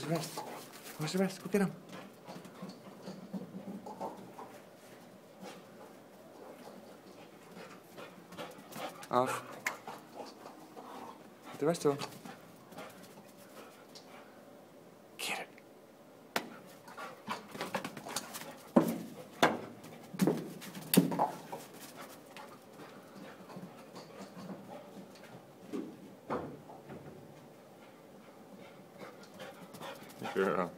Where's the rest? Where's the rest? Go get him. Off. Get the rest of them. Get it. Good girl.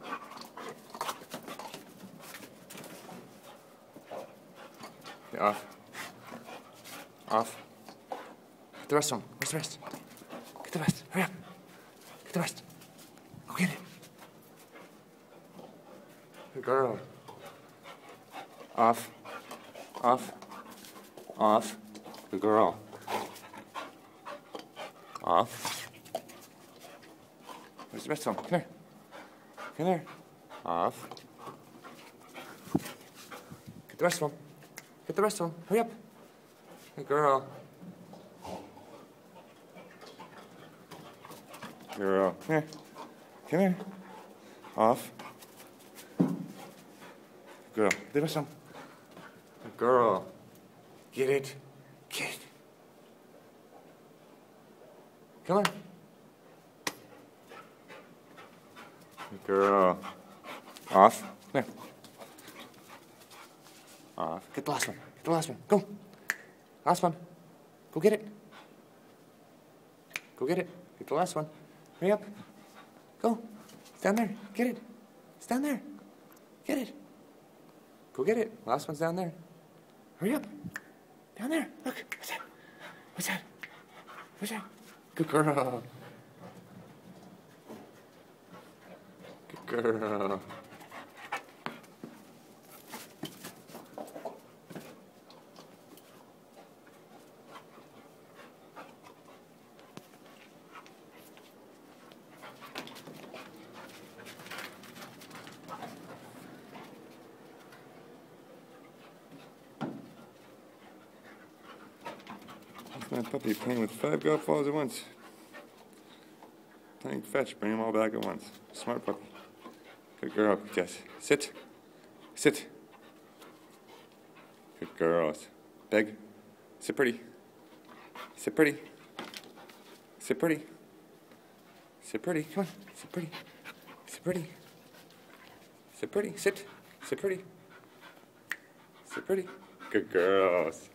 Yeah, off. Off. Get the rest of them. Where's the rest? Get the rest. Hurry up. Get the rest. Go get it. Good girl. Off. Off. Off. Good girl. Off. Where's the rest of them? Come here. Come here. Off. Get the rest of them. Get the rest of them. Hurry up. Good girl. Girl. Come here. Come here. Off. Girl. Give us some. Girl. Get it. Get it. Come on. Girl. Off. There. Off. Get the last one. Get the last one. Go. Last one. Go get it. Go get it. Get the last one. Hurry up. Go. Stand there. Get it. Stand there. Get it. Go get it. Last one's down there. Hurry up. Down there. Look. What's that? What's that? What's that? Good girl. Good girl. My puppy playing with 5 golf balls at once. Playing fetch, bring them all back at once. Smart puppy. Good girl, Jess. Sit. Sit. Good girls. Beg. Sit pretty. Sit pretty. Sit pretty. Sit pretty. Come on. Sit pretty. Sit pretty. Sit pretty. Sit. Sit pretty. Sit pretty. Good girls.